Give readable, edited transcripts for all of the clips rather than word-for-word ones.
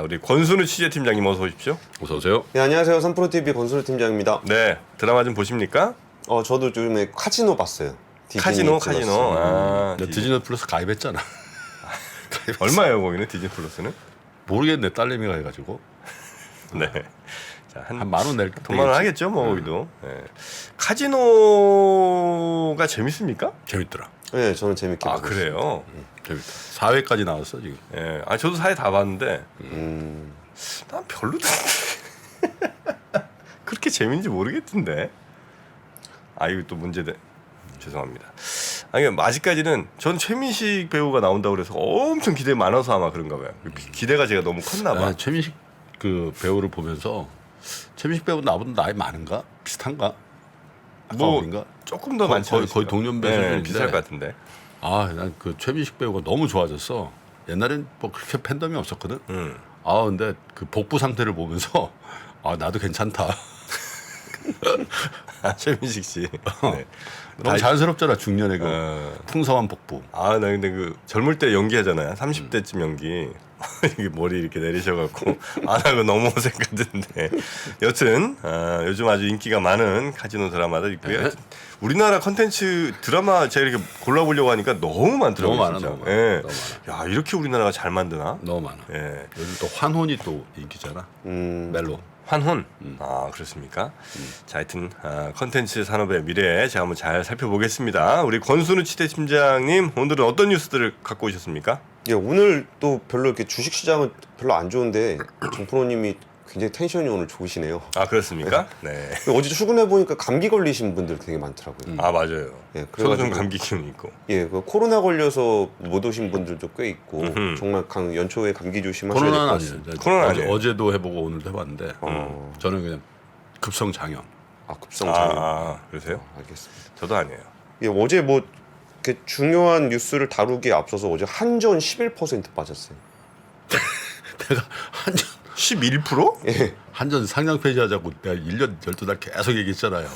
우리 권순우 취재팀장님 어서 오십시오. 어서 오세요. 네, 안녕하세요. 삼프로TV 권순우 팀장입니다. 네, 드라마 좀 보십니까? 저도 요즘에 카지노 봤어요. 카지노. 디즈니 플러스 가입했잖아. 얼마예요 거기는 디즈니 플러스는? 모르겠네. 딸내미가 해가지고 네. 자, 한 10,000원 낼 돈만 원 하겠죠, 뭐 거기도. 네. 카지노가 재밌습니까? 재밌더라. 네, 저는 재밌게 보고 그래요. 재밌다. 4회까지 나왔어 지금. 예. 저도 사회 다 봤는데 있습니다. 난 별로던데. 그렇게 재밌는지 모르겠던데. 이거 또 문제돼. 죄송합니다. 아직까지는 전 최민식 배우가 나온다고 그래서 엄청 기대 많아서 아마 그런가 봐요. 기대가 제가 너무 컸나 봐. 최민식 그 배우를 보면서 최민식 배우 나보다 나이 많은가? 비슷한가? 뭐 조금 더 많지 거의 동년배 수준인데. 비쌀 것 같은데. 난 그 최민식 배우가 너무 좋아졌어. 옛날엔 뭐 그렇게 팬덤이 없었거든. 음. 근데 그 복부 상태를 보면서 나도 괜찮다. 최민식 씨. 네. 너무 자연스럽잖아 중년의 그 풍성한 복부. 나 근데 그 젊을 때 연기하잖아요. 30대쯤 연기. 이게 머리 이렇게 내리셔갖고 나 그거 너무 어색하던데. 여튼 요즘 아주 인기가 많은 카지노 드라마들 있고요. 네. 우리나라 컨텐츠 드라마 제가 이렇게 골라보려고 하니까 너무 많더라고요. 너무 많아, 진짜. 너무 많아. 예. 너무 야, 이렇게 우리나라가 잘 만드나? 너무 많아. 예. 요즘 또 환혼이 또 인기잖아. 멜로. 환혼. 그렇습니까? 자, 하여튼 컨텐츠 산업의 미래 제가 한번 잘 살펴보겠습니다. 우리 권순우 취재팀장님 오늘은 어떤 뉴스들을 갖고 오셨습니까? 예, 오늘 또 별로 이렇게 주식 시장은 별로 안 좋은데 정프로님이 굉장히 텐션이 오늘 좋으시네요. 그렇습니까? 네. 어제 출근해 보니까 감기 걸리신 분들 되게 많더라고요. 맞아요. 예, 저도 좀 그래가지고 감기 기운이 있고. 예, 그 코로나 걸려서 못 오신 분들도 꽤 있고 정말 연초에 감기 조심하셔야 될 것 코로나는 같습니다. 아니에요. 코로나 아니에요. 어제도 해보고 오늘도 해봤는데 저는 그냥 급성 장염. 급성 장염. 그러세요? 알겠습니다. 저도 아니에요. 예, 어제 뭐 이렇게 중요한 뉴스를 다루기에 앞서서 어제 한전 11% 빠졌어요. 내가 한전 11%? 예. 한전 상장 폐지하자고 내가 1년 12달 계속 얘기했잖아요.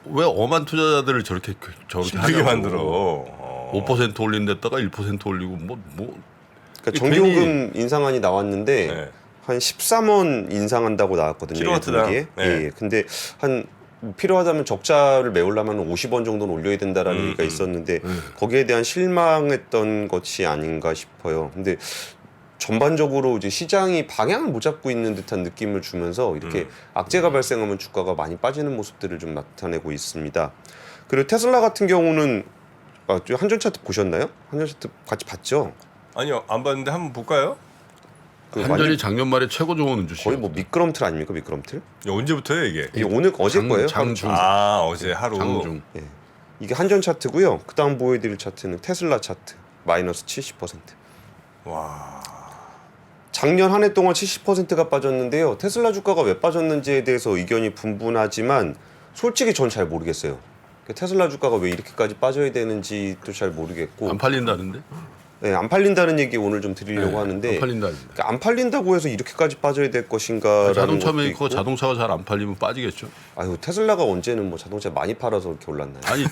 왜 엄한 투자자들을 저렇게 힘들게 하냐고. 만들어. 5% 올린 데다가 1% 올리고 그러니까 전기요금 인상안이 나왔는데 네. 한 13원 인상한다고 나왔거든요. 킬로와트당. 예. 네. 예. 근데 한 필요하다면 적자를 메우려면 50원 정도는 올려야 된다라는 얘기가 있었는데 거기에 대한 실망했던 것이 아닌가 싶어요. 근데 전반적으로 이제 시장이 방향을 못 잡고 있는 듯한 느낌을 주면서 이렇게 악재가 발생하면 주가가 많이 빠지는 모습들을 좀 나타내고 있습니다. 그리고 테슬라 같은 경우는 한전 차트 보셨나요? 한전 차트 같이 봤죠? 아니요, 안 봤는데 한번 볼까요? 한전이 작년 말에 최고 좋은 주식. 거의 뭐 미끄럼틀 아닙니까? 미끄럼틀? 언제부터요 이게? 이게 오늘 어제 거예요? 장중. 어제 하루. 장중. 예. 이게 한전 차트고요. 그다음 보여드릴 차트는 테슬라 차트 마이너스 70%. 와. 작년 한 해 동안 70%가 빠졌는데요. 테슬라 주가가 왜 빠졌는지에 대해서 의견이 분분하지만 솔직히 전 잘 모르겠어요. 테슬라 주가가 왜 이렇게까지 빠져야 되는지도 잘 모르겠고 안 팔린다는데? 네, 안 팔린다는 얘기 오늘 좀 드리려고 하는데 안 팔린다는데. 그러니까 안 팔린다고 해서 이렇게까지 빠져야 될 것인가라는 자동차 것도 메이커 있고. 자동차가 잘 안 팔리면 빠지겠죠. 테슬라가 언제는 뭐 자동차 많이 팔아서 이렇게 올랐나요? 아니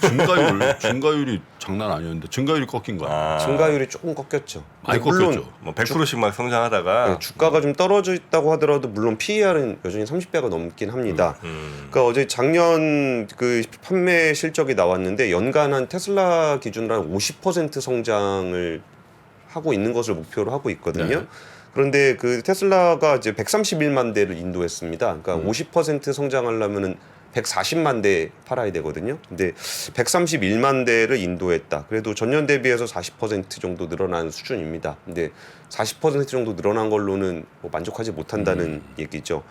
증가율이 장난 아니었는데 증가율이 꺾인 거야. 증가율이 조금 꺾였죠. 많이 근데 물론 꺾였죠. 뭐 100%씩 막 성장하다가 네, 주가가 좀 떨어져 있다고 하더라도 물론 PER은 여전히 30배가 넘긴 합니다. 그러니까 어제 작년 그 판매 실적이 나왔는데 연간 한 테슬라 기준으로 한 50% 성장을 하고 있는 것을 목표로 하고 있거든요. 네. 그런데 그 테슬라가 이제 131만 대를 인도했습니다. 그러니까 50% 성장하려면은 140만 대 팔아야 되거든요. 근데 131만 대를 인도했다. 그래도 전년 대비해서 40% 정도 늘어난 수준입니다. 근데 40% 정도 늘어난 걸로는 뭐 만족하지 못한다는 얘기죠.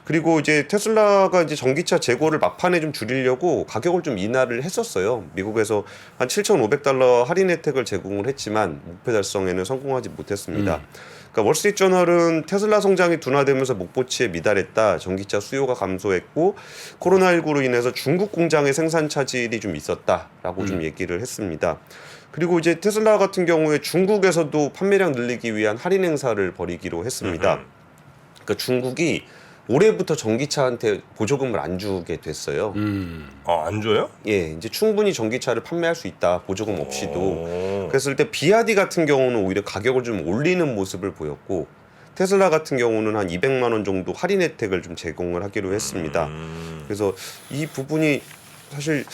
그리고 이제 테슬라가 이제 전기차 재고를 막판에 좀 줄이려고 가격을 좀 인하를 했었어요. 미국에서 한 7,500달러 할인 혜택을 제공을 했지만 목표 달성에는 성공하지 못했습니다. 그러니까 월스트리트저널은 테슬라 성장이 둔화되면서 목표치에 미달했다. 전기차 수요가 감소했고 코로나19로 인해서 중국 공장의 생산 차질이 좀 있었다라고 좀 얘기를 했습니다. 그리고 이제 테슬라 같은 경우에 중국에서도 판매량 늘리기 위한 할인 행사를 벌이기로 했습니다. 그러니까 중국이 올해부터 전기차한테 보조금을 안 주게 됐어요. 안 줘요? 예, 이제 충분히 전기차를 판매할 수 있다. 보조금 없이도. 오. 그랬을 때 비아디 같은 경우는 오히려 가격을 좀 올리는 모습을 보였고 테슬라 같은 경우는 한 200만 원 정도 할인 혜택을 좀 제공을 하기로 했습니다. 그래서 이 부분이 사실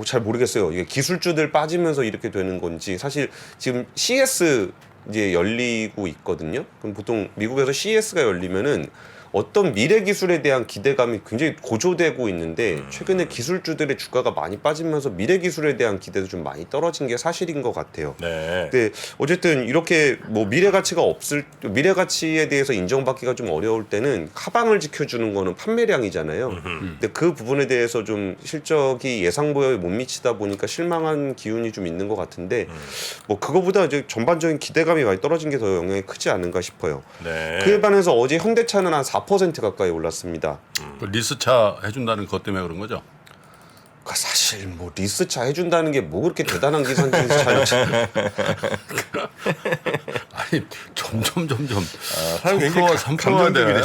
잘 모르겠어요. 이게 기술주들 빠지면서 이렇게 되는 건지 사실 지금 CES 이제 열리고 있거든요. 그럼 보통 미국에서 CES가 열리면은 어떤 미래 기술에 대한 기대감이 굉장히 고조되고 있는데 최근에 기술주들의 주가가 많이 빠지면서 미래 기술에 대한 기대도 좀 많이 떨어진 게 사실인 것 같아요. 네. 근데 어쨌든 이렇게 뭐 미래 가치에 대해서 인정받기가 좀 어려울 때는 카방을 지켜주는 거는 판매량이잖아요. 근데 그 부분에 대해서 좀 실적이 예상보에 못 미치다 보니까 실망한 기운이 좀 있는 것 같은데 뭐 그거보다 이제 전반적인 기대감이 많이 떨어진 게 더 영향이 크지 않은가 싶어요. 네. 그에 반해서 어제 현대차는 한 4% 가까이 올랐습니다. 그 리스차 해준다는 것 때문에 그런 거죠. 그러니까 사실 뭐 리스차 해준다는 게 뭐 그렇게 대단한 기사인지 잘 아니 점점 사람 굉장히 3%가 돼.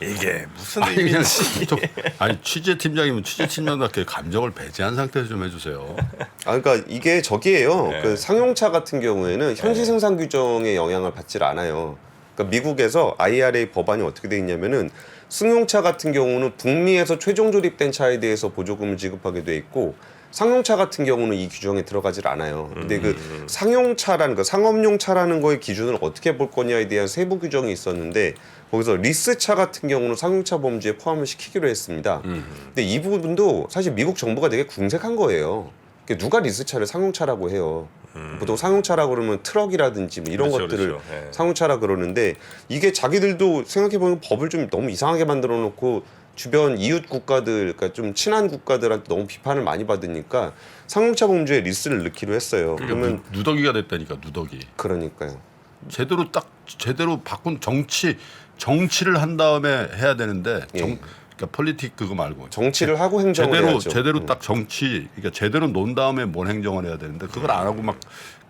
이게 무슨 아니 그냥 의미인지. 아니 취재팀장이면 취재팀장답게 감정을 배제한 상태에서 좀 해주세요. 그러니까 이게 저기예요. 네. 그 상용차 같은 경우에는 현지 생산 규정의 영향을 받질 않아요. 그러니까 미국에서 IRA 법안이 어떻게 돼 있냐면은 승용차 같은 경우는 북미에서 최종 조립된 차에 대해서 보조금을 지급하게 돼 있고 상용차 같은 경우는 이 규정에 들어가질 않아요. 근데 그 상용차라는 거, 상업용 차라는 거의 기준을 어떻게 볼 거냐에 대한 세부 규정이 있었는데 거기서 리스차 같은 경우는 상용차 범주에 포함을 시키기로 했습니다. 근데 이 부분도 사실 미국 정부가 되게 궁색한 거예요. 누가 리스차를 상용차라고 해요. 보통 상용차라고 그러면 트럭이라든지 뭐 이런 그렇죠, 것들을 그렇죠. 예. 상용차라 그러는데 이게 자기들도 생각해보면 법을 좀 너무 이상하게 만들어 놓고 주변 이웃 국가들, 그러니까 좀 친한 국가들한테 너무 비판을 많이 받으니까 상용차 범주에 리스를 넣기로 했어요. 그러면 누더기가 됐다니까 누더기. 그러니까요. 제대로 바꾼 정치를 한 다음에 해야 되는데 예. 그러니까 폴리틱 그거 말고 정치를 하고 행정을 해야죠. 제대로 딱 정치 그러니까 제대로 논 다음에 뭔 행정을 해야 되는데 그걸 안 하고 막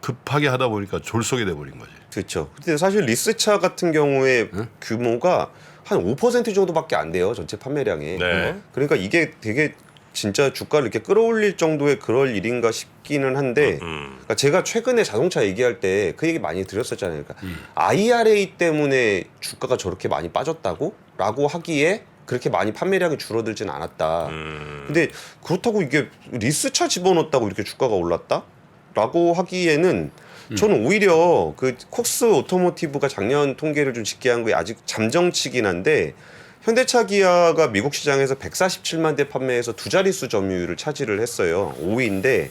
급하게 하다 보니까 졸속이 돼 버린 거지. 그렇죠. 근데 사실 리스차 같은 경우에 규모가 한 5% 정도밖에 안 돼요. 전체 판매량에. 네. 그러니까 이게 되게 진짜 주가를 이렇게 끌어올릴 정도의 그럴 일인가 싶기는 한데 그러니까 제가 최근에 자동차 얘기할 때 그 얘기 많이 드렸었잖아요. 그러니까 IRA 때문에 주가가 저렇게 많이 빠졌다고? 라고 하기에 그렇게 많이 판매량이 줄어들진 않았다. 근데 그렇다고 이게 리스차 집어넣었다고 이렇게 주가가 올랐다? 라고 하기에는 저는 오히려 그 콕스 오토모티브가 작년 통계를 좀 집계한 게 아직 잠정치긴 한데 현대차 기아가 미국 시장에서 147만 대 판매해서 두 자릿수 점유율을 차지를 했어요. 5위인데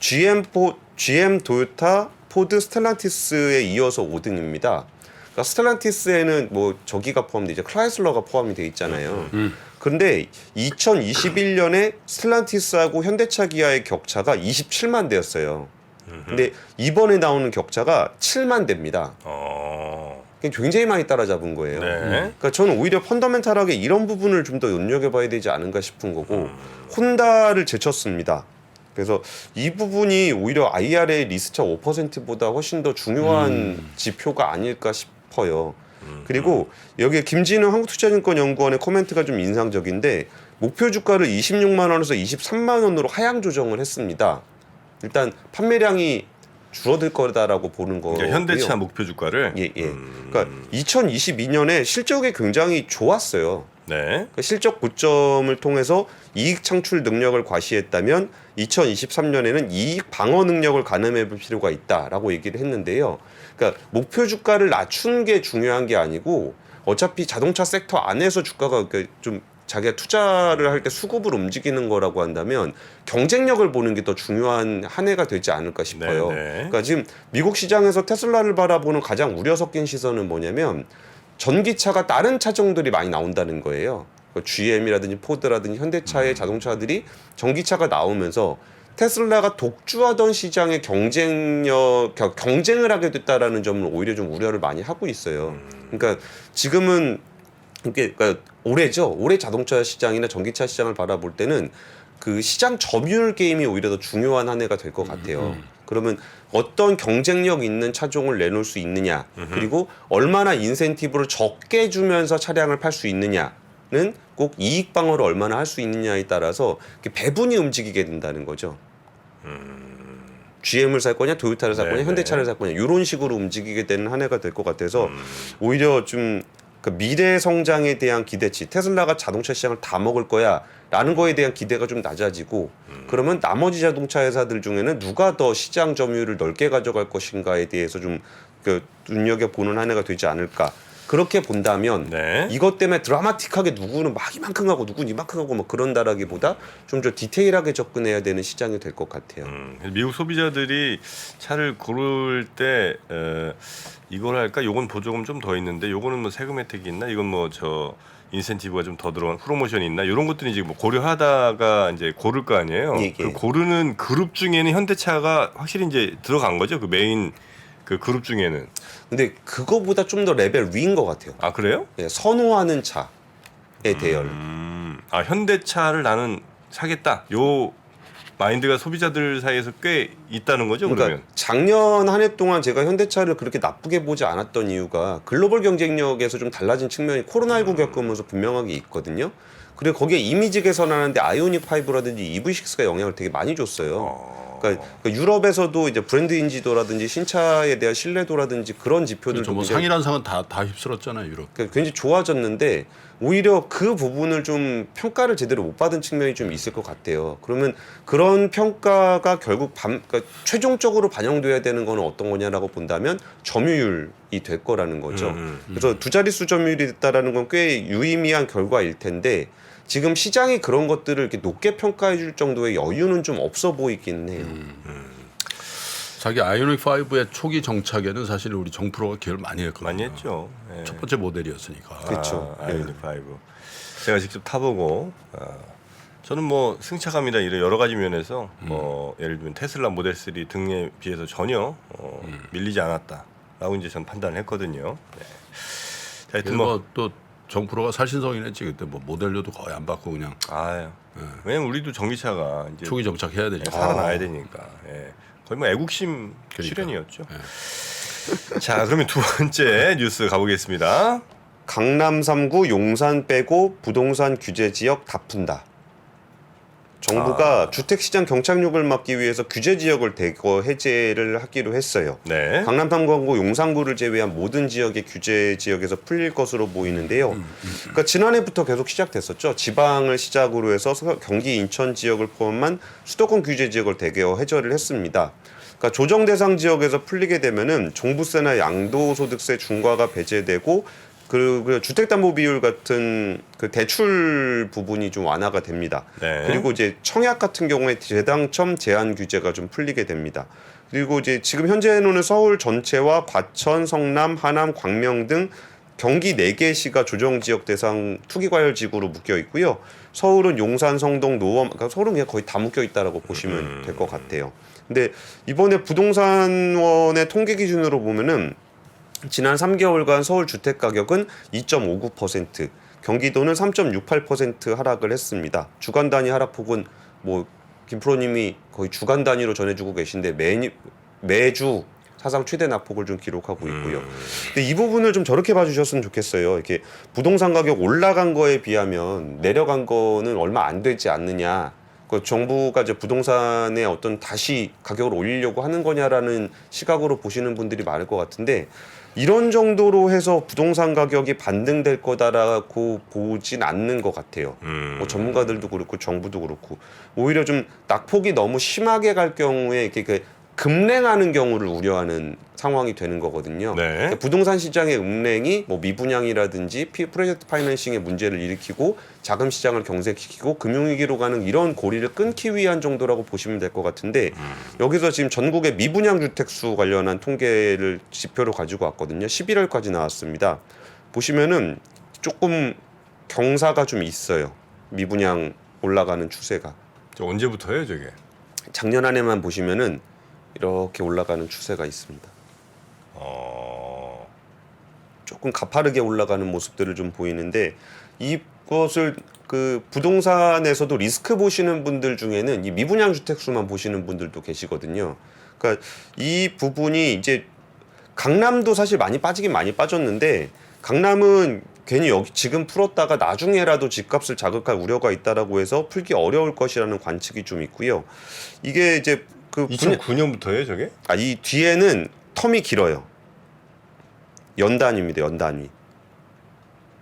GM, 도요타, 포드, 스텔란티스에 이어서 5등입니다. 그러니까 스텔란티스에는 뭐 저기가 포함돼 이제 크라이슬러가 포함이 돼 있잖아요. 그런데 2021년에 스텔란티스하고 현대차 기아의 격차가 27만 대였어요. 근데 이번에 나오는 격차가 7만 대입니다. 굉장히 많이 따라잡은 거예요. 네. 그러니까 저는 오히려 펀더멘탈하게 이런 부분을 좀 더 눈여겨봐야 되지 않은가 싶은 거고 혼다를 제쳤습니다. 그래서 이 부분이 오히려 IRA 리스차 5%보다 훨씬 더 중요한 지표가 아닐까 싶어요. 그리고 여기에 김진우 한국투자증권연구원의 코멘트가 좀 인상적인데 목표 주가를 26만 원에서 23만 원으로 하향 조정을 했습니다. 일단 판매량이 줄어들 거다라고 보는 거고요. 그러니까 현대차 목표 주가를. 예. 그러니까 2022년에 실적이 굉장히 좋았어요. 네. 그러니까 실적 고점을 통해서 이익 창출 능력을 과시했다면 2023년에는 이익 방어 능력을 가늠해 볼 필요가 있다라고 얘기를 했는데요. 그러니까 목표 주가를 낮춘 게 중요한 게 아니고 어차피 자동차 섹터 안에서 주가가 좀 자기가 투자를 할 때 수급을 움직이는 거라고 한다면 경쟁력을 보는 게 더 중요한 한 해가 되지 않을까 싶어요. 네네. 그러니까 지금 미국 시장에서 테슬라를 바라보는 가장 우려 섞인 시선은 뭐냐면 전기차가 다른 차종들이 많이 나온다는 거예요. GM이라든지 포드라든지 현대차의 자동차들이 전기차가 나오면서 테슬라가 독주하던 시장의 경쟁을 하게 됐다라는 점을 오히려 좀 우려를 많이 하고 있어요. 그러니까 지금은 그러니까 올해죠. 올해 자동차 시장이나 전기차 시장을 바라볼 때는 그 시장 점유율 게임이 오히려 더 중요한 한 해가 될 것 같아요. 그러면 어떤 경쟁력 있는 차종을 내놓을 수 있느냐, 그리고 얼마나 인센티브를 적게 주면서 차량을 팔 수 있느냐는 꼭 이익 방어를 얼마나 할 수 있느냐에 따라서 배분이 움직이게 된다는 거죠. GM을 살 거냐, 도요타를 살 거냐, 네네. 현대차를 살 거냐 이런 식으로 움직이게 되는 한 해가 될 것 같아서 오히려 좀 그 미래 성장에 대한 기대치, 테슬라가 자동차 시장을 다 먹을 거야라는 거에 대한 기대가 좀 낮아지고 그러면 나머지 자동차 회사들 중에는 누가 더 시장 점유율을 넓게 가져갈 것인가에 대해서 좀 그 눈여겨 보는 한 해가 되지 않을까. 그렇게 본다면 네. 이것 때문에 드라마틱하게 누구는 막 이만큼 하고 누구는 이만큼 하고 막 그런다라기보다 좀 더 디테일하게 접근해야 되는 시장이 될 것 같아요. 미국 소비자들이 차를 고를 때 이걸 할까? 요건 보조금 좀 더 있는데 요거는 뭐 세금 혜택이 있나? 이건 뭐 저 인센티브가 좀 더 들어간 프로모션이 있나? 이런 것들이 지금 뭐 고려하다가 이제 고를 거 아니에요. 예, 예. 그 고르는 그룹 중에는 현대차가 확실히 이제 들어간 거죠. 그 메인 그 그룹 중에는. 근데 그거보다 좀 더 레벨 위인 것 같아요. 아 그래요? 예, 선호하는 차의 대열. 아 현대차를 나는 사겠다. 요 마인드가 소비자들 사이에서 꽤 있다는 거죠. 그러니까 그러면. 작년 한 해 동안 제가 현대차를 그렇게 나쁘게 보지 않았던 이유가 글로벌 경쟁력에서 좀 달라진 측면이 코로나19 겪으면서 분명하게 있거든요. 그리고 거기에 이미지 개선하는데 아이오닉 5라든지 EV6가 영향을 되게 많이 줬어요. 그러니까 유럽에서도 이제 브랜드 인지도라든지 신차에 대한 신뢰도라든지 그런 지표들도 그렇죠. 뭐 굉장히 상이란 상은 다 휩쓸었잖아요, 유럽. 그러니까 굉장히 좋아졌는데 오히려 그 부분을 좀 평가를 제대로 못 받은 측면이 좀 있을 것 같아요. 그러면 그런 평가가 결국 그러니까 최종적으로 반영돼야 되는 건 어떤 거냐라고 본다면 점유율이 될 거라는 거죠. 그래서 두 자릿수 점유율이 됐다라는 건 꽤 유의미한 결과일 텐데 지금 시장이 그런 것들을 이렇게 높게 평가해 줄 정도의 여유는 좀 없어 보이긴 해요. 자기 아이오닉 5의 초기 정착에는 사실 우리 정프로가 기여를 많이 했거든요. 많이 했죠. 예. 첫 번째 모델이었으니까. 그렇죠. 아이오닉 5. 제가 직접 타보고 저는 뭐 승차감이나 이런 여러 가지 면에서 뭐 예를 들면 테슬라 모델 3 등에 비해서 전혀 밀리지 않았다라고 이제 전 판단을 했거든요. 네. 자, 하여튼 뭐 뭐또 정프로가 살신성이냈지 그때 뭐 모델료도 거의 안 받고 그냥 아유. 왜냐면 우리도 전기차가 이제 초기 정착해야 되니까. 살아나야 되니까. 예. 거의 뭐 애국심 그러니까. 실현이었죠. 자, 그러면 두 번째 뉴스 가보겠습니다. 강남 3구 용산 빼고 부동산 규제 지역 다 푼다. 정부가 주택시장 경착륙을 막기 위해서 규제 지역을 대거 해제를 하기로 했어요. 네. 강남 3구하고 용산구를 제외한 모든 지역의 규제 지역에서 풀릴 것으로 보이는데요. 그러니까 지난해부터 계속 시작됐었죠. 지방을 시작으로 해서 경기 인천 지역을 포함한 수도권 규제 지역을 대거 해제를 했습니다. 그러니까 조정 대상 지역에서 풀리게 되면은 종부세나 양도소득세 중과가 배제되고 그 주택담보비율 같은 그 대출 부분이 좀 완화가 됩니다. 네. 그리고 이제 청약 같은 경우에 재당첨 제한 규제가 좀 풀리게 됩니다. 그리고 이제 지금 현재는 서울 전체와 과천, 성남, 하남, 광명 등 경기 4개 시가 조정 지역 대상 투기 과열 지구로 묶여 있고요. 서울은 용산, 성동, 노원, 그러니까 서울은 그냥 거의 다 묶여 있다라고 보시면 될 것 같아요. 근데 이번에 부동산원의 통계 기준으로 보면은 지난 3개월간 서울 주택 가격은 2.59%, 경기도는 3.68% 하락을 했습니다. 주간 단위 하락폭은 뭐 김프로님이 거의 주간 단위로 전해주고 계신데 매주 사상 최대 낙폭을 좀 기록하고 있고요. 근데 이 부분을 좀 저렇게 봐주셨으면 좋겠어요. 이렇게 부동산 가격 올라간 거에 비하면 내려간 거는 얼마 안 되지 않느냐. 그 정부가 이제 부동산에 어떤 다시 가격을 올리려고 하는 거냐라는 시각으로 보시는 분들이 많을 것 같은데 이런 정도로 해서 부동산 가격이 반등될 거다라고 보진 않는 것 같아요. 뭐 전문가들도 그렇고 정부도 그렇고 오히려 좀 낙폭이 너무 심하게 갈 경우에 이렇게 그 급냉하는 경우를 우려하는 상황이 되는 거거든요. 네. 그러니까 부동산 시장의 음냉이 뭐 미분양이라든지 프로젝트 파이낸싱의 문제를 일으키고 자금 시장을 경색시키고 금융위기로 가는 이런 고리를 끊기 위한 정도라고 보시면 될 것 같은데 여기서 지금 전국의 미분양 주택수 관련한 통계를 지표로 가지고 왔거든요. 11월까지 나왔습니다. 보시면은 조금 경사가 좀 있어요. 미분양 올라가는 추세가. 저 언제부터예요, 저게? 작년 한 해만 보시면은 이렇게 올라가는 추세가 있습니다. 조금 가파르게 올라가는 모습들을 좀 보이는데 이 그것을 그 부동산에서도 리스크 보시는 분들 중에는 이 미분양 주택수만 보시는 분들도 계시거든요. 그러니까 이 부분이 이제 강남도 사실 많이 빠지긴 많이 빠졌는데 강남은 괜히 여기 지금 풀었다가 나중에라도 집값을 자극할 우려가 있다라고 해서 풀기 어려울 것이라는 관측이 좀 있고요. 이게 이제 그 2009년부터예요, 저게? 이 뒤에는 텀이 길어요. 연단위입니다. 연단위.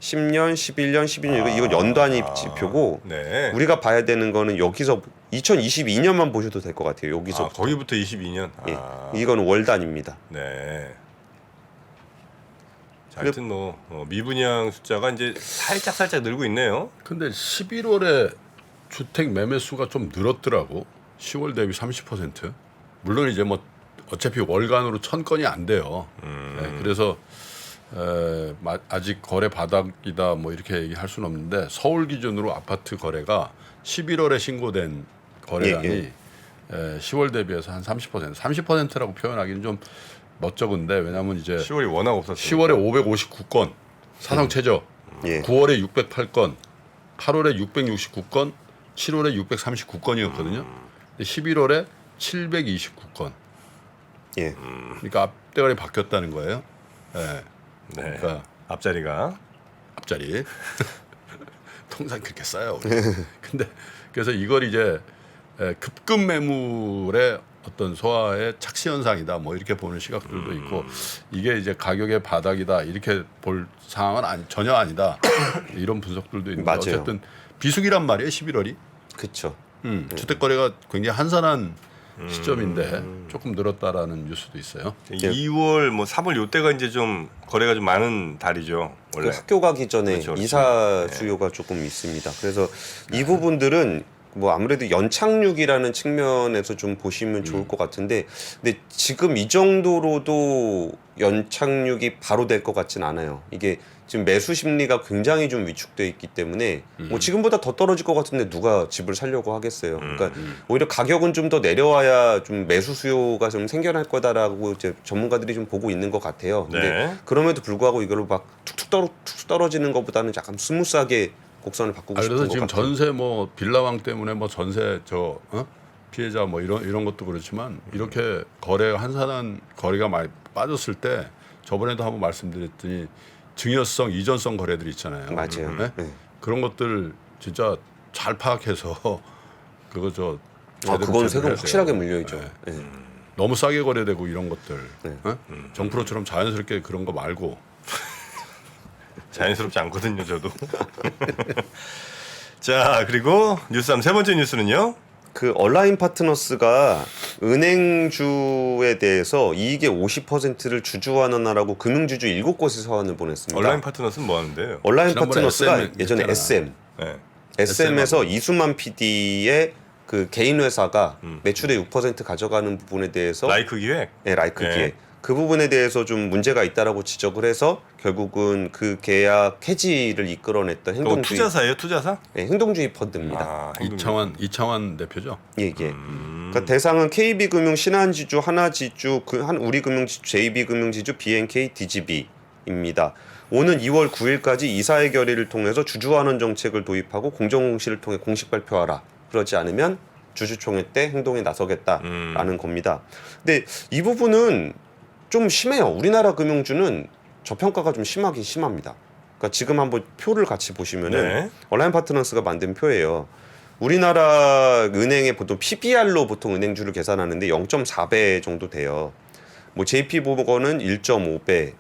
10년, 11년, 12년 이거 연단위 지표고 네. 우리가 봐야 되는 거는 여기서 2022년만 보셔도 될 것 같아요. 여기서 거기부터 22년. 예, 이거는 월단입니다. 네. 자, 하여튼 뭐 미분양 숫자가 이제 살짝 늘고 있네요. 근데 11월에 주택 매매 수가 좀 늘었더라고. 10월 대비 30%. 물론 이제 뭐 어차피 월간으로 1,000건이 안 돼요. 네, 그래서 아직 거래 바닥이다 뭐 이렇게 얘기할 수는 없는데 서울 기준으로 아파트 거래가 11월에 신고된 거래량이 10월 대비해서 한 30%라고 표현하기는 좀 멋쩍은데 왜냐하면 이제 10월이 워낙 없었어요. 10월에 559건 사상 최저, 예. 9월에 608건, 8월에 669건, 7월에 639건이었거든요. 11월에 729건. 예. 그러니까 앞대가리 바뀌었다는 거예요. 네. 네. 그러니까 앞자리가. 앞자리 통상 그렇게 써요. 근데 그래서 이걸 이제 급급 매물의 어떤 소화의 착시 현상이다 뭐 이렇게 보는 시각들도 있고 이게 이제 가격의 바닥이다 이렇게 볼 상황은 전혀 아니다 이런 분석들도 있는데 맞아요. 어쨌든 비수기란 말이에요 11월이. 그렇죠. 주택 거래가 굉장히 한산한 시점인데 조금 늘었다라는 뉴스도 있어요. 2월 뭐 3월 요때가 이제 좀 거래가 좀 많은 달이죠. 그 원래. 학교 가기 전에 그렇죠. 이사 수요가 조금 있습니다. 그래서 이 부분들은 뭐 아무래도 연착륙이라는 측면에서 좀 보시면 좋을 것 같은데, 근데 지금 이 정도로도 연착륙이 바로 될 것 같진 않아요. 이게 지금 매수 심리가 굉장히 좀 위축돼 있기 때문에 뭐 지금보다 더 떨어질 것 같은데 누가 집을 사려고 하겠어요. 그러니까 오히려 가격은 좀 더 내려와야 좀 매수 수요가 좀 생겨날 거다라고 이제 전문가들이 좀 보고 있는 것 같아요. 근데 네. 그럼에도 불구하고 이걸로 막 툭툭 떨어지는 것보다는 약간 스무스하게 곡선을 바꾸고 싶은 그래서 것 지금 같아요. 전세 뭐 빌라왕 때문에 뭐 전세 피해자 뭐 이런 것도 그렇지만 이렇게 거래 한산한 거래가 많이 빠졌을 때 저번에도 한번 말씀드렸더니 증여성 이전성 거래들 있잖아요. 맞아요. 네? 네. 그런 것들 진짜 잘 파악해서 그거 제대로 그건 제대로 세금 해야 확실하게 돼요. 물려있죠. 네. 네. 너무 싸게 거래되고 이런 것들 네. 정프로처럼 자연스럽게 그런 거 말고 자연스럽지 않거든요, 저도. 자, 그리고 뉴스 3 세 번째 뉴스는요. 그 얼라인 파트너스가 은행주에 대해서 이익의 50%를 주주환원하라고 금융주주 7곳에 서한을 보냈습니다. 온라인 파트너스는 뭐 하는데요? 얼라인 지난번에 파트너스가 SM 예전에 했잖아. SM, 네. SM에서 이수만 PD의 그 개인 회사가 매출의 6% 가져가는 부분에 대해서 라이크 기획. 라이크 네. 기획 그 부분에 대해서 좀 문제가 있다라고 지적을 해서 결국은 그 계약 해지를 이끌어냈던 그거 행동주의 투자사예요, 투자사? 행동주의 펀드입니다. 아, 이창환 대표죠. 예. 그러니까 대상은 KB금융, 신한지주, 하나지주, 우리금융지주, JB금융지주, BNK, DGB입니다. 오는 2월 9일까지 이사회 결의를 통해서 주주환원 정책을 도입하고 공정공시를 통해 공식 발표하라. 그렇지 않으면 주주총회 때 행동에 나서겠다라는 겁니다. 근데 이 부분은 좀 심해요. 우리나라 금융주는 저평가가 좀 심하긴 심합니다. 그러니까 지금 한번 표를 같이 보시면은 네. 얼라인 파트너스가 만든 표예요. 우리나라 은행의 보통 PBR로 보통 은행주를 계산하는데 0.4배 정도 돼요. 뭐 JP모건은 1.5배,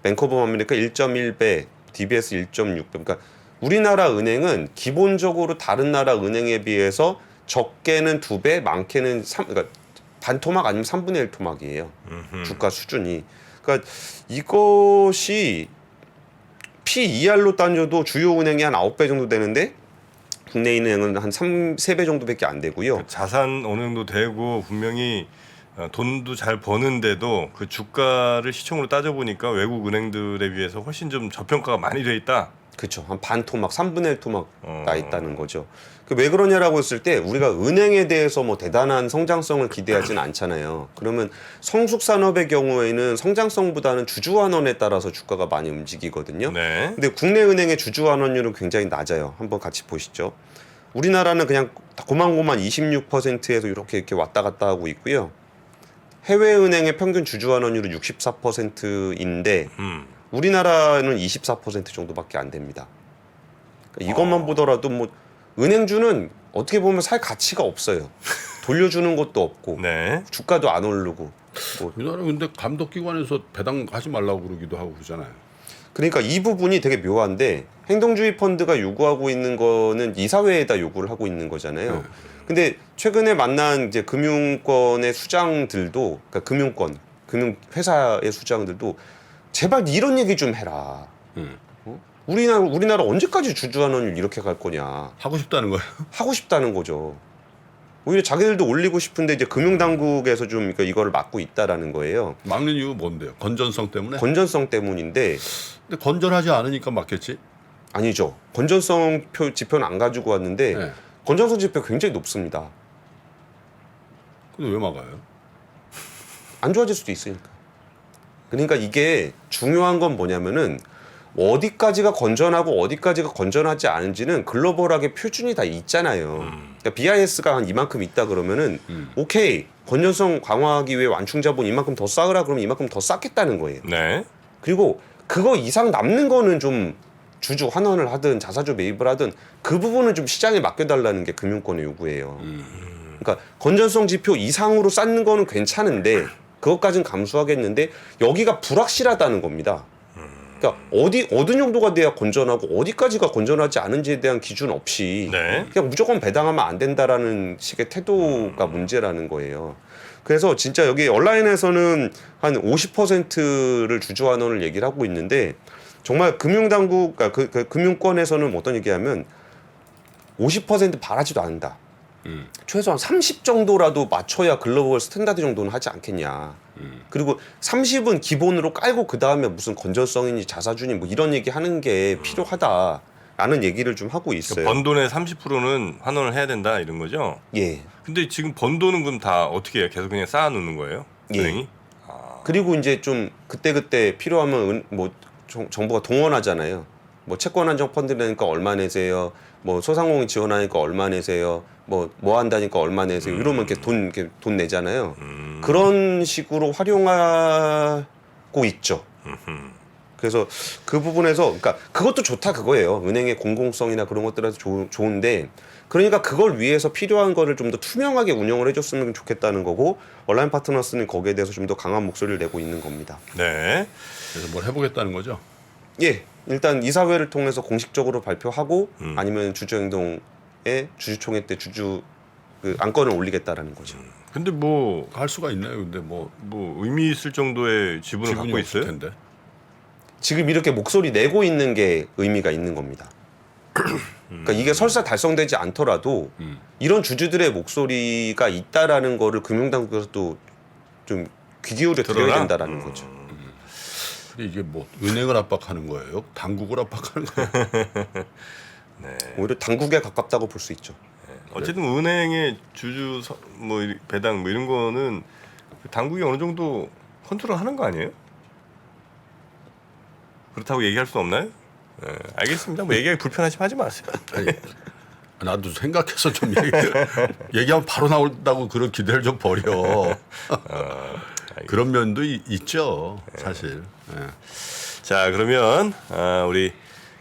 뱅크 오브 아메리카 1.1배, DBS 1.6배. 그러니까 우리나라 은행은 기본적으로 다른 나라 은행에 비해서 적게는 2배, 많게는 3, 그러니까 반토막 아니면 3분의 1 토막이에요. 주가 수준이. 그러니까 이것이 PER로 따져도 주요 은행이 한 9배 정도 되는데 국내 은행은 한 3배 정도밖에 안 되고요. 자산 어느 정도 되고 분명히 돈도 잘 버는데도 그 주가를 시총으로 따져보니까 외국 은행들에 비해서 훨씬 좀 저평가가 많이 돼 있다. 그렇죠. 한 반 토막, 3분의 1 토막 나 있다는 거죠. 왜 그러냐라고 했을 때 우리가 은행에 대해서 뭐 대단한 성장성을 기대하지는 않잖아요. 그러면 성숙 산업의 경우에는 성장성보다는 주주환원에 따라서 주가가 많이 움직이거든요. 네. 근데 국내 은행의 주주환원율은 굉장히 낮아요. 한번 같이 보시죠. 우리나라는 그냥 고만고만 26%에서 이렇게 왔다 갔다 하고 있고요. 해외 은행의 평균 주주환원율은 64%인데 우리나라는 24% 정도밖에 안 됩니다. 그러니까 이것만 보더라도 뭐 은행주는 어떻게 보면 살 가치가 없어요. 돌려주는 것도 없고 네. 주가도 안 오르고. 뭐 우리나라 근데 감독기관에서 배당하지 말라고 그러기도 하고 그러잖아요. 그러니까 이 부분이 되게 묘한데 행동주의 펀드가 요구하고 있는 거는 이사회에다 요구를 하고 있는 거잖아요. 근데 최근에 만난 이제 금융권의 수장들도 그러니까 금융회사의 수장들도 제발 이런 얘기 좀 해라. 우리나라 언제까지 주주환원율 이렇게 갈 거냐. 하고 싶다는 거예요. 하고 싶다는 거죠. 오히려 자기들도 올리고 싶은데 이제 금융당국에서 좀 그러니까 이거를 막고 있다라는 거예요. 막는 이유 뭔데요? 건전성 때문에? 건전성 때문인데 근데 건전하지 않으니까 막겠지. 아니죠. 건전성 지표는 안 가지고 왔는데 네. 건전성 지표 굉장히 높습니다. 근데 왜 막아요? 안 좋아질 수도 있으니까. 그러니까 이게 중요한 건 뭐냐면은 어디까지가 건전하고 어디까지가 건전하지 않은지는 글로벌하게 표준이 다 있잖아요. 그러니까 BIS가 한 이만큼 있다 그러면은 오케이 건전성 강화하기 위해 완충자본 이만큼 더 쌓으라 그러면 이만큼 더 쌓겠다는 거예요. 네. 그리고 그거 이상 남는 거는 좀 주주 환원을 하든 자사주 매입을 하든 그 부분은 좀 시장에 맡겨달라는 게 금융권의 요구예요. 그러니까 건전성 지표 이상으로 쌓는 거는 괜찮은데 그것까지는 감수하겠는데 여기가 불확실하다는 겁니다. 그러니까 어느 정도가 돼야 건전하고 어디까지가 건전하지 않은지에 대한 기준 없이 네. 그냥 무조건 배당하면 안 된다라는 식의 태도가 문제라는 거예요. 그래서 진짜 여기 온라인에서는 한 50%를 주주환원을 얘기를 하고 있는데 정말 금융당국, 그러니까 그 금융권에서는 어떤 얘기하면 50% 바라지도 않는다. 최소한 30 정도라도 맞춰야 글로벌 스탠다드 정도는 하지 않겠냐. 그리고 30은 기본으로 깔고 그 다음에 무슨 건전성이니 자사주니 뭐 이런 얘기 하는 게 필요하다라는 얘기를 좀 하고 있어요. 번 돈의 30%는 환원을 해야 된다 이런 거죠. 예. 근데 지금 번 돈은 그럼 다 어떻게 해요? 계속 그냥 쌓아놓는 거예요? 예. 은행이? 그리고 이제 좀 그때 필요하면 뭐 정부가 동원하잖아요. 뭐 채권 안정 펀드 내니까 얼마 내세요. 뭐 소상공인 지원하니까 얼마 내세요. 뭐 한다니까 얼마 내세요. 이러면 이렇게 돈 내잖아요. 그런 식으로 활용하고 있죠. 그래서 그 부분에서 그러니까 그것도 좋다 그거예요. 은행의 공공성이나 그런 것들에서 좋은데 그러니까 그걸 위해서 필요한 거를 좀 더 투명하게 운영을 해줬으면 좋겠다는 거고 온라인 파트너스는 거기에 대해서 좀 더 강한 목소리를 내고 있는 겁니다. 네. 그래서 뭘 해보겠다는 거죠? 일단 이사회를 통해서 공식적으로 발표하고 아니면 주주행동에 주주총회 때 그 안건을 올리겠다라는 거죠. 근데 뭐 할 수가 있나요? 근데 뭐 의미 있을 정도의 지분을 갖고 없을 있어요? 텐데. 지금 이렇게 목소리 내고 있는 게 의미가 있는 겁니다. 그러니까 이게 설사 달성되지 않더라도 이런 주주들의 목소리가 있다라는 거를 금융당국에서도 좀 귀 기울여 드려야 된다라는 거죠. 근데 이게 뭐 은행을 압박하는 거예요? 당국을 압박하는 거예요? 오히려 당국에 가깝다고 볼 수 있죠. 어쨌든 은행의 주주 뭐 배당 뭐 이런 거는 당국이 어느 정도 컨트롤하는 거 아니에요? 그렇다고 얘기할 수 없나요? 네, 알겠습니다. 뭐 얘기하기 불편하시면 하지 마세요. 아니, 나도 생각해서 좀 얘기하면 바로 나온다고 그런 기대를 좀 버려. 그런 면도 있죠, 사실. 네. 자, 그러면 우리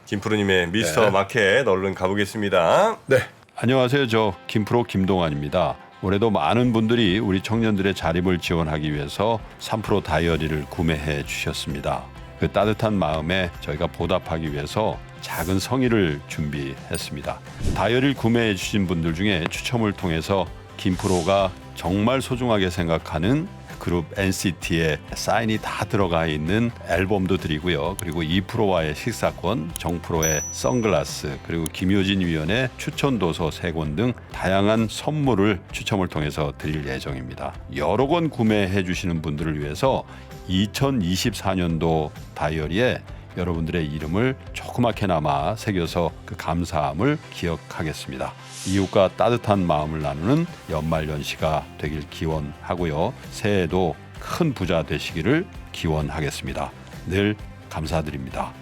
김프로님의 미스터 마켓 얼른 가보겠습니다. 네. 안녕하세요. 저 김프로 김동환입니다. 올해도 많은 분들이 우리 청년들의 자립을 지원하기 위해서 3프로 다이어리를 구매해 주셨습니다. 그 따뜻한 마음에 저희가 보답하기 위해서 작은 성의를 준비했습니다. 다이어리를 구매해 주신 분들 중에 추첨을 통해서 김프로가 정말 소중하게 생각하는 그룹 NCT의 사인이 다 들어가 있는 앨범도 드리고요. 그리고 2프로와의 식사권, 정프로의 선글라스, 그리고 김효진 위원의 추천도서 3권 등 다양한 선물을 추첨을 통해서 드릴 예정입니다. 여러 권 구매해 주시는 분들을 위해서 2024년도 다이어리에 여러분들의 이름을 조그맣게나마 새겨서 그 감사함을 기억하겠습니다. 이웃과 따뜻한 마음을 나누는 연말연시가 되길 기원하고요. 새해에도 큰 부자 되시기를 기원하겠습니다. 늘 감사드립니다.